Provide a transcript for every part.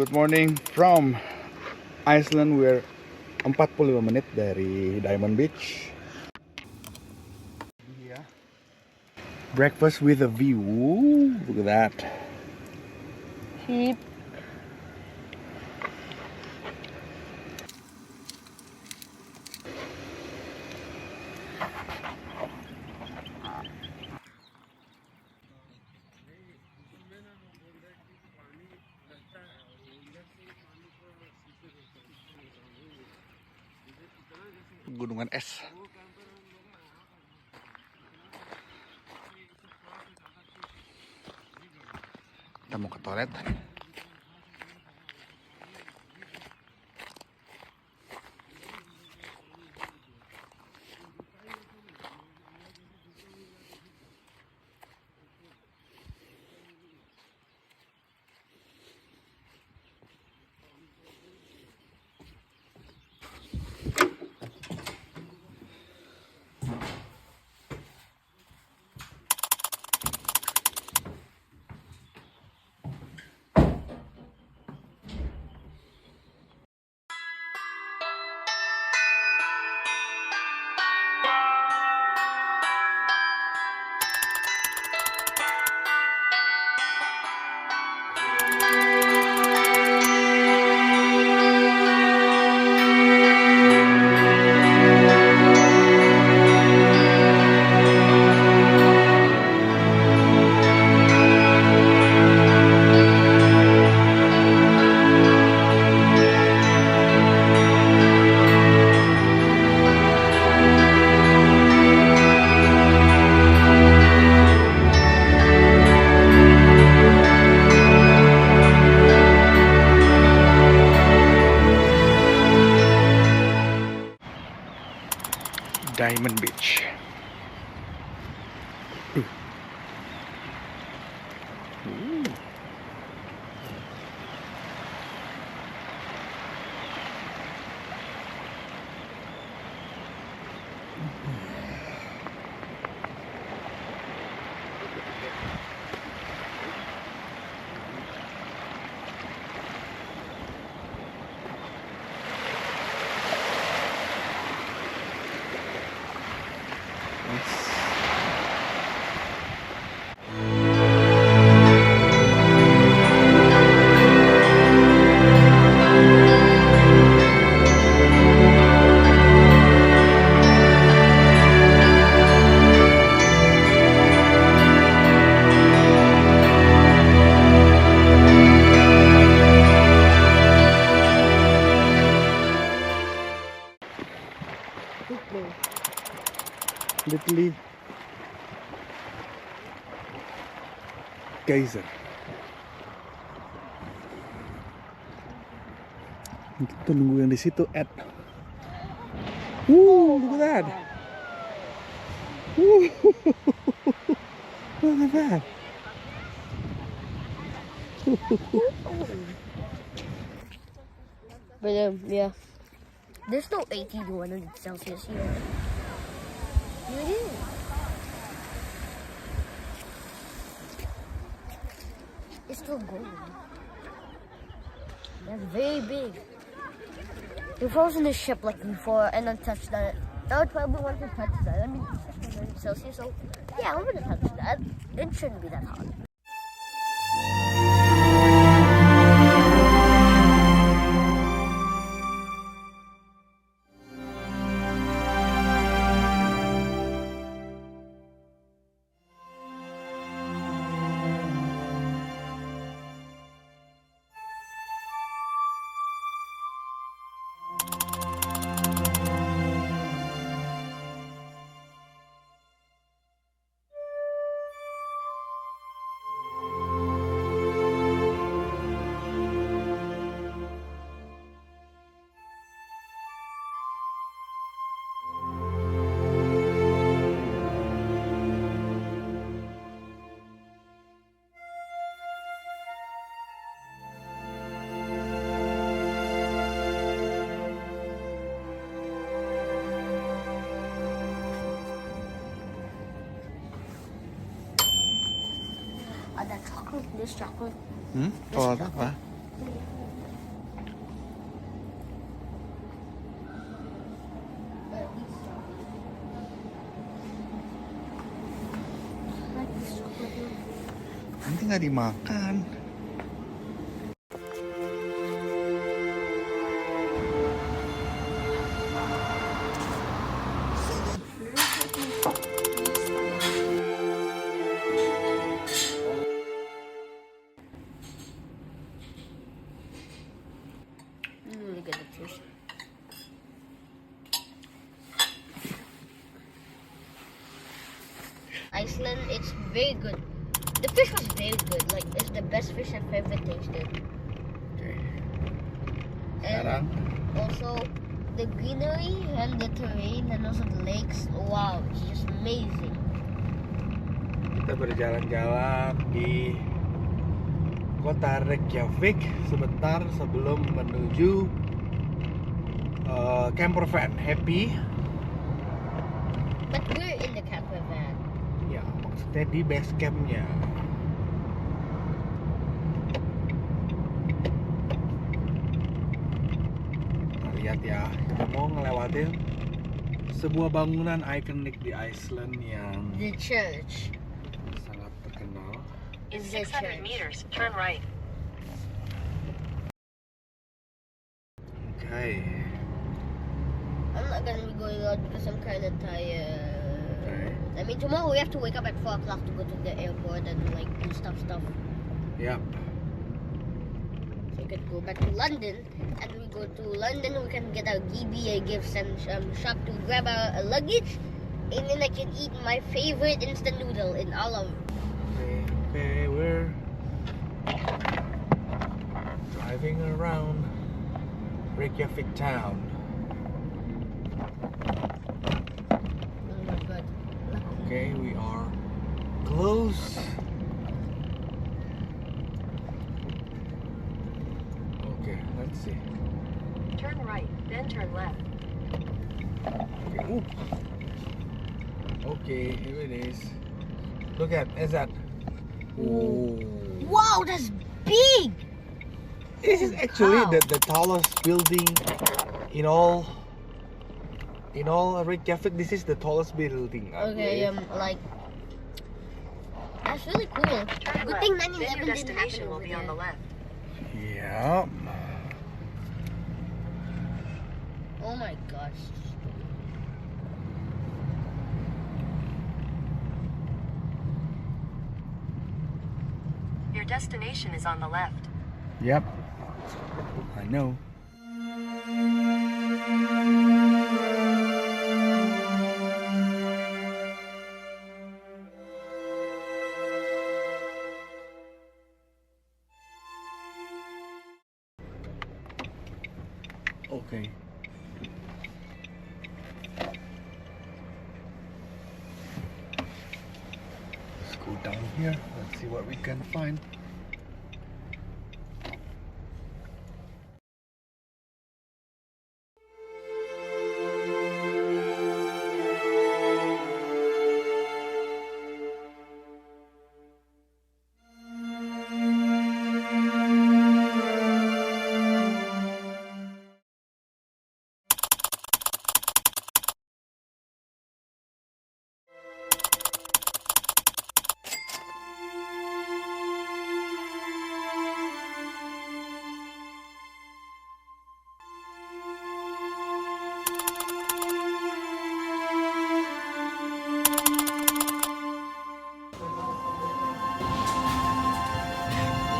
Good morning from Iceland. We're 45 menit dari Diamond Beach. Yeah. Breakfast with a view. Look at that. Sheep. Gunungan es. Kita mau ke toilet. Diamond Beach. Literally Geyser. Kita nunggu yang di situ, Ed. Look at that. Look at that. But yeah, there's no 80 to 100 Celsius here. You do. It's still golden. That's very big. If I was in a ship like before and then touched that, I would probably want to touch that. I mean, it's 100 Celsius, so yeah, I'm gonna touch that. It shouldn't be that hot. That chocolate, this chocolate. Chocolate apa? nggak dimakan. Really good at fish. Iceland, it's very good. The fish was very good. Like, it's the best fish I've ever tasted. Oke. And Sekarang also, the greenery and the terrain and also the lakes. Wow, it's just amazing. kita berjalan-jalan di kota Reykjavik sebentar sebelum menuju camper van Happy. But we're in the camper van. Ya, maksudnya di base campnya. Nah, lihat ya, kita mau ngelewatin sebuah bangunan ikonik di Iceland yang The church. sangat terkenal. In The 600 church. meters, turn right. Okay. I'm not gonna be going out because I'm kind of tired. Okay. I mean, tomorrow we have to wake up at 4 o'clock to go to the airport and like do stuff. Yap. So we could go back to London, and we go to London. We can get our GBA gifts and shop to grab our luggage, and then I can eat my favorite instant noodle in all of. Okay, we're driving around Reykjavik town. Oh my god! Okay, we are close. Okay, let's see. Turn right, then turn left. Okay, ooh. Okay, here it is. Look at that. Oh. Wow, that's big! This is actually Wow. the tallest building in all Reykjavik. This is the tallest building. I Okay, believe. like that's really cool. Turn Good left, thing then 9/11 your didn't happen destination will over be on the there. left. Yeah. Oh my gosh. Your destination is on the left. Yep. I know. Okay. Let's go down here. Let's see what we can find.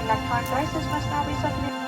Electronic devices must now be submitted.